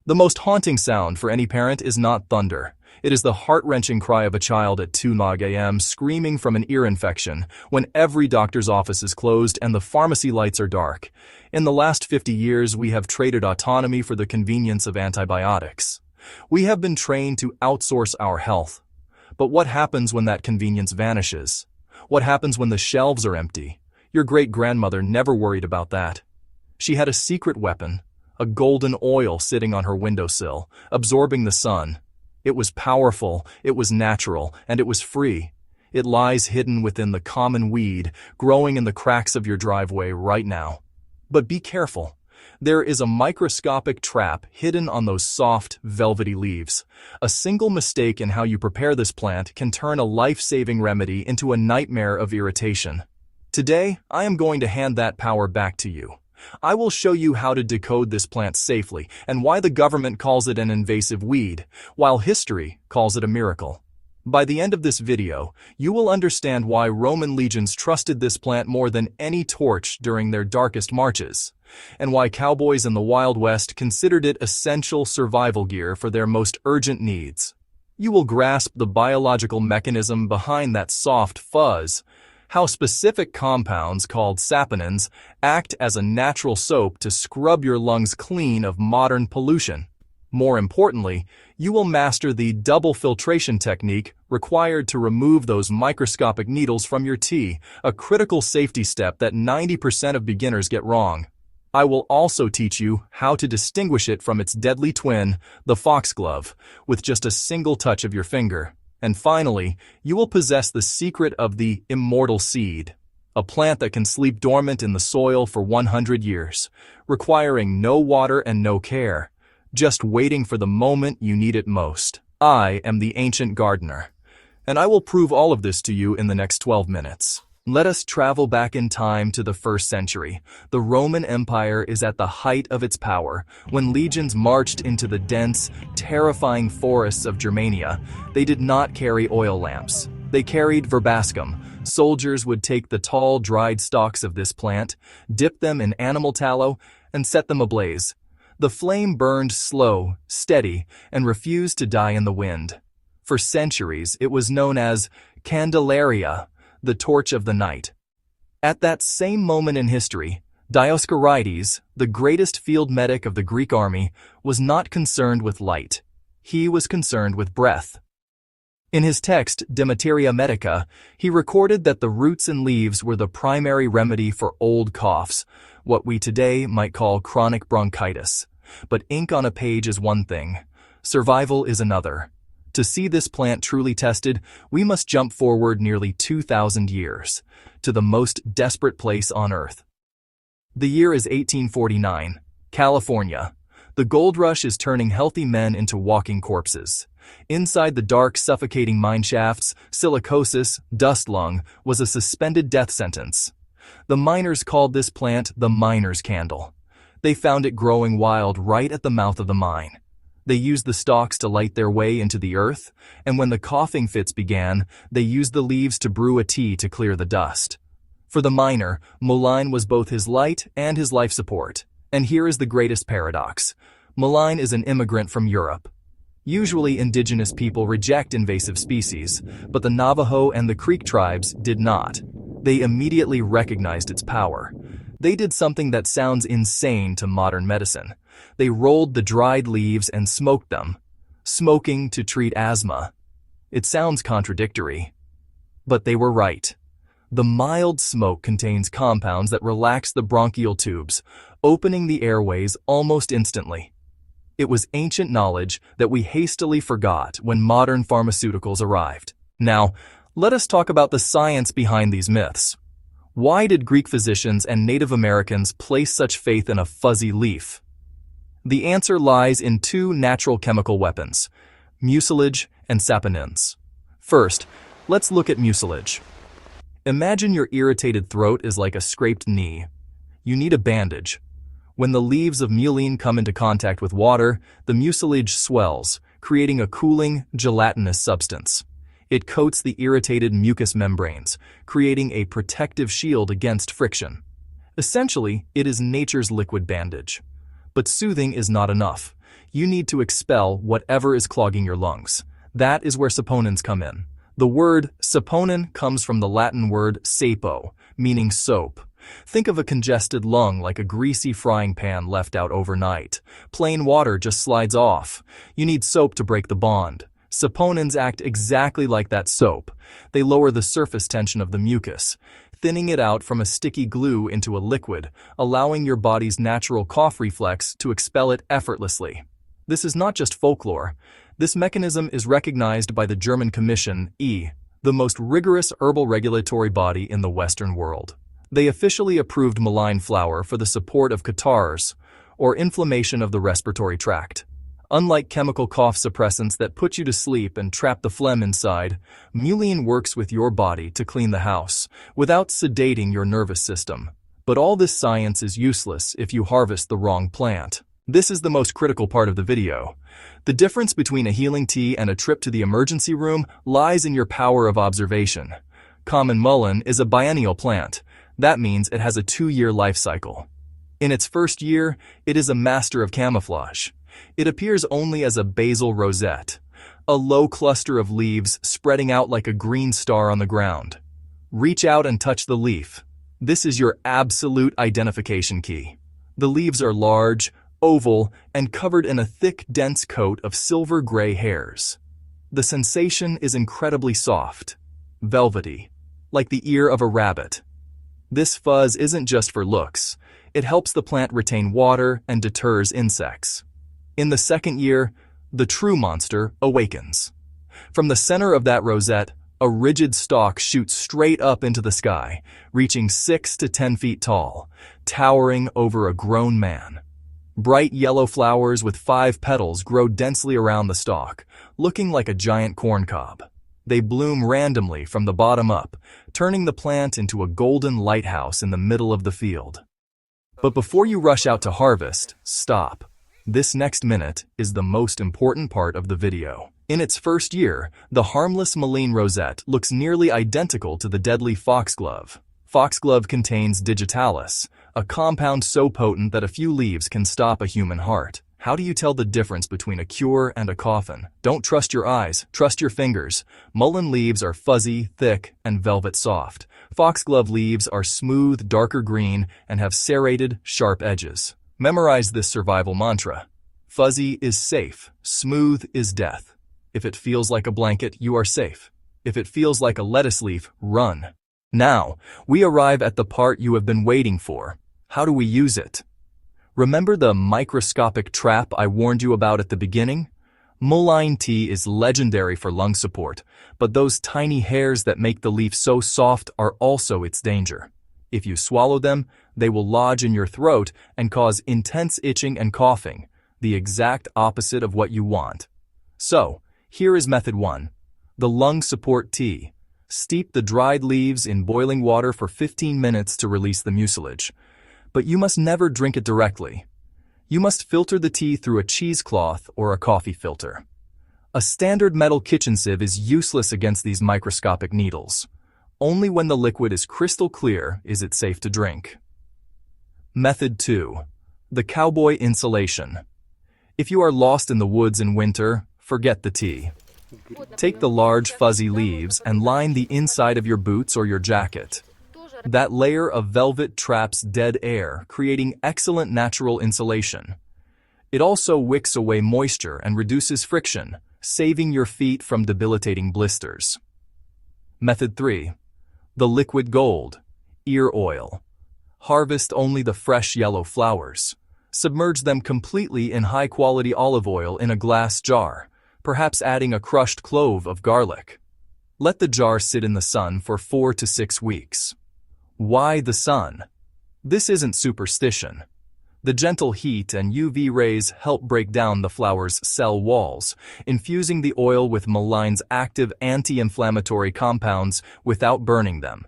The most haunting sound for any parent is not thunder. It is the heart-wrenching cry of a child at 2 a.m. screaming from an ear infection when every doctor's office is closed and the pharmacy lights are dark. In the last 50 years, we have traded autonomy for the convenience of antibiotics. We have been trained to outsource our health. But what happens when that convenience vanishes? What happens when the shelves are empty? Your great-grandmother never worried about that. She had a secret weapon, a golden oil sitting on her windowsill, absorbing the sun. It was powerful, it was natural, and it was free. It lies hidden within the common weed, growing in the cracks of your driveway right now. But be careful. There is a microscopic trap hidden on those soft, velvety leaves. A single mistake in how you prepare this plant can turn a life-saving remedy into a nightmare of irritation. Today, I am going to hand that power back to you. I will show you how to decode this plant safely and why the government calls it an invasive weed, while history calls it a miracle. By the end of this video, you will understand why Roman legions trusted this plant more than any torch during their darkest marches, and why cowboys in the Wild West considered it essential survival gear for their most urgent needs. You will grasp the biological mechanism behind that soft fuzz, how specific compounds called saponins act as a natural soap to scrub your lungs clean of modern pollution. More importantly, you will master the double filtration technique required to remove those microscopic needles from your tea, a critical safety step that 90% of beginners get wrong. I will also teach you how to distinguish it from its deadly twin, the foxglove, with just a single touch of your finger. And finally, you will possess the secret of the immortal seed, a plant that can sleep dormant in the soil for 100 years, requiring no water and no care, just waiting for the moment you need it most. I am the ancient gardener, and I will prove all of this to you in the next 12 minutes. Let us travel back in time to the 1st century. The Roman Empire is at the height of its power. When legions marched into the dense, terrifying forests of Germania, they did not carry oil lamps. They carried verbascum. Soldiers would take the tall, dried stalks of this plant, dip them in animal tallow, and set them ablaze. The flame burned slow, steady, and refused to die in the wind. For centuries, it was known as Candelaria, the torch of the night. At that same moment in history, Dioscorides, the greatest field medic of the Greek army, was not concerned with light. He was concerned with breath. In his text, De Materia Medica, he recorded that the roots and leaves were the primary remedy for old coughs, what we today might call chronic bronchitis. But ink on a page is one thing, survival is another. To see this plant truly tested, we must jump forward nearly 2,000 years, to the most desperate place on Earth. The year is 1849, California. The gold rush is turning healthy men into walking corpses. Inside the dark, suffocating mine shafts, silicosis, dust lung, was a suspended death sentence. The miners called this plant the miner's candle. They found it growing wild right at the mouth of the mine. They used the stalks to light their way into the earth, and when the coughing fits began, they used the leaves to brew a tea to clear the dust. For the miner, mullein was both his light and his life support. And here is the greatest paradox. Mullein is an immigrant from Europe. Usually indigenous people reject invasive species, but the Navajo and the Creek tribes did not. They immediately recognized its power. They did something that sounds insane to modern medicine. They rolled the dried leaves and smoked them, smoking to treat asthma. It sounds contradictory, but they were right. The mild smoke contains compounds that relax the bronchial tubes, opening the airways almost instantly. It was ancient knowledge that we hastily forgot when modern pharmaceuticals arrived. Now, let us talk about the science behind these myths. Why did Greek physicians and Native Americans place such faith in a fuzzy leaf? The answer lies in two natural chemical weapons, mucilage and saponins. First, let's look at mucilage. Imagine your irritated throat is like a scraped knee. You need a bandage. When the leaves of mullein come into contact with water, the mucilage swells, creating a cooling, gelatinous substance. It coats the irritated mucous membranes, creating a protective shield against friction. Essentially, it is nature's liquid bandage. But soothing is not enough. You need to expel whatever is clogging your lungs. That is where saponins come in. The word saponin comes from the Latin word sapo, meaning soap. Think of a congested lung like a greasy frying pan left out overnight. Plain water just slides off. You need soap to break the bond. Saponins act exactly like that soap. They lower the surface tension of the mucus, thinning it out from a sticky glue into a liquid, allowing your body's natural cough reflex to expel it effortlessly. This is not just folklore. This mechanism is recognized by the German Commission, the most rigorous herbal regulatory body in the Western world. They officially approved mullein flower for the support of catarrhs, or inflammation of the respiratory tract. Unlike chemical cough suppressants that put you to sleep and trap the phlegm inside, mullein works with your body to clean the house, without sedating your nervous system. But all this science is useless if you harvest the wrong plant. This is the most critical part of the video. The difference between a healing tea and a trip to the emergency room lies in your power of observation. Common mullein is a biennial plant. That means it has a 2-year life cycle. In its first year, it is a master of camouflage. It appears only as a basal rosette, a low cluster of leaves spreading out like a green star on the ground. Reach out and touch the leaf. This is your absolute identification key. The leaves are large, oval, and covered in a thick, dense coat of silver-gray hairs. The sensation is incredibly soft, velvety, like the ear of a rabbit. This fuzz isn't just for looks. It helps the plant retain water and deters insects. In the second year, the true monster awakens. From the center of that rosette, a rigid stalk shoots straight up into the sky, reaching 6 to 10 feet tall, towering over a grown man. Bright yellow flowers with 5 petals grow densely around the stalk, looking like a giant corncob. They bloom randomly from the bottom up, turning the plant into a golden lighthouse in the middle of the field. But before you rush out to harvest, stop. This next minute is the most important part of the video. In its first year, the harmless mullein rosette looks nearly identical to the deadly foxglove. Foxglove contains digitalis, a compound so potent that a few leaves can stop a human heart. How do you tell the difference between a cure and a coffin? Don't trust your eyes, trust your fingers. Mullein leaves are fuzzy, thick, and velvet soft. Foxglove leaves are smooth, darker green, and have serrated, sharp edges. Memorize this survival mantra. Fuzzy is safe, smooth is death. If it feels like a blanket, you are safe. If it feels like a lettuce leaf, run. Now, we arrive at the part you have been waiting for. How do we use it? Remember the microscopic trap I warned you about at the beginning? Mullein tea is legendary for lung support, but those tiny hairs that make the leaf so soft are also its danger. If you swallow them, they will lodge in your throat and cause intense itching and coughing, the exact opposite of what you want. So, here is method 1. The lung support tea. Steep the dried leaves in boiling water for 15 minutes to release the mucilage. But you must never drink it directly. You must filter the tea through a cheesecloth or a coffee filter. A standard metal kitchen sieve is useless against these microscopic needles. Only when the liquid is crystal clear is it safe to drink. Method 2. The cowboy insulation. If you are lost in the woods in winter, forget the tea. Take the large fuzzy leaves and line the inside of your boots or your jacket. That layer of velvet traps dead air, creating excellent natural insulation. It also wicks away moisture and reduces friction, saving your feet from debilitating blisters. Method 3. The liquid gold, ear oil. Harvest only the fresh yellow flowers. Submerge them completely in high-quality olive oil in a glass jar, perhaps adding a crushed clove of garlic. Let the jar sit in the sun for 4 to 6 weeks. Why the sun? This isn't superstition. The gentle heat and UV rays help break down the flower's cell walls, infusing the oil with mullein's active anti-inflammatory compounds without burning them,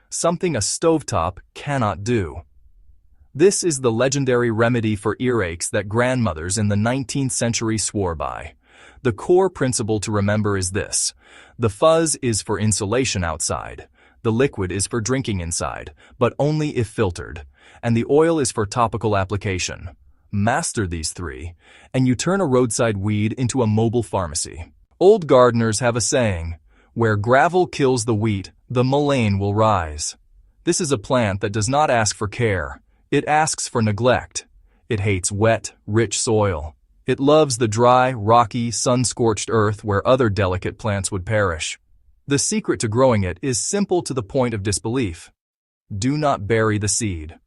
something a stovetop cannot do. This is the legendary remedy for earaches that grandmothers in the 19th century swore by. The core principle to remember is this: the fuzz is for insulation outside, the liquid is for drinking inside, but only if filtered, and the oil is for topical application. Master these three, and you turn a roadside weed into a mobile pharmacy. Old gardeners have a saying, "Where gravel kills the wheat, the mullein will rise." This is a plant that does not ask for care. It asks for neglect. It hates wet, rich soil. It loves the dry, rocky, sun-scorched earth where other delicate plants would perish. The secret to growing it is simple to the point of disbelief. Do not bury the seed.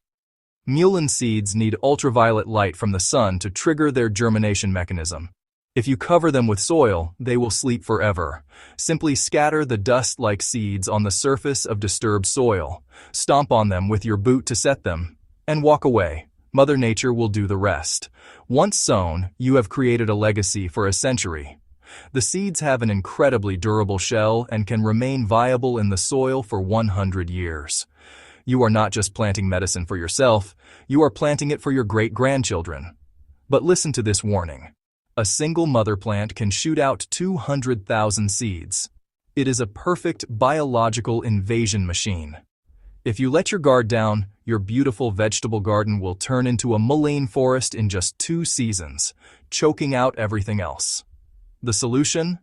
Mullein seeds need ultraviolet light from the sun to trigger their germination mechanism. If you cover them with soil, they will sleep forever. Simply scatter the dust-like seeds on the surface of disturbed soil, stomp on them with your boot to set them, and walk away. Mother Nature will do the rest. Once sown, you have created a legacy for a century. The seeds have an incredibly durable shell and can remain viable in the soil for 100 years. You are not just planting medicine for yourself, you are planting it for your great-grandchildren. But listen to this warning. A single mother plant can shoot out 200,000 seeds. It is a perfect biological invasion machine. If you let your guard down, your beautiful vegetable garden will turn into a mullein forest in just 2 seasons, choking out everything else. The solution?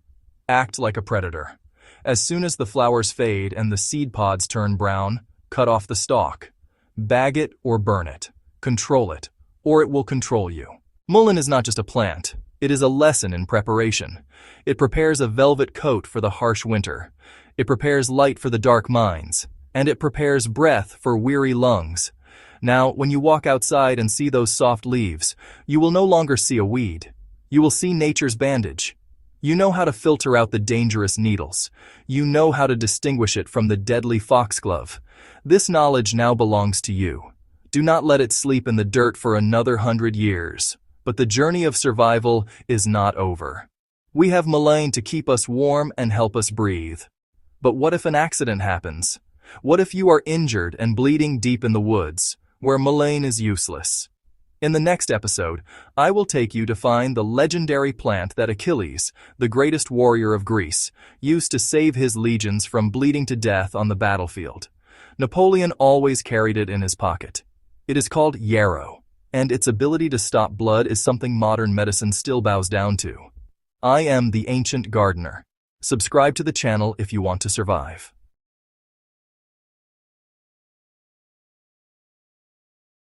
Act like a predator. As soon as the flowers fade and the seed pods turn brown, cut off the stalk. Bag it or burn it. Control it, or it will control you. Mullein is not just a plant. It is a lesson in preparation. It prepares a velvet coat for the harsh winter. It prepares light for the dark minds. And it prepares breath for weary lungs. Now, when you walk outside and see those soft leaves, you will no longer see a weed. You will see nature's bandage. You know how to filter out the dangerous needles. You know how to distinguish it from the deadly foxglove. This knowledge now belongs to you. Do not let it sleep in the dirt for another 100 years. But the journey of survival is not over. We have mullein to keep us warm and help us breathe. But what if an accident happens? What if you are injured and bleeding deep in the woods, where mullein is useless? In the next episode, I will take you to find the legendary plant that Achilles, the greatest warrior of Greece, used to save his legions from bleeding to death on the battlefield. Napoleon always carried it in his pocket. It is called yarrow, and its ability to stop blood is something modern medicine still bows down to. I am the Ancient Gardener. Subscribe to the channel if you want to survive.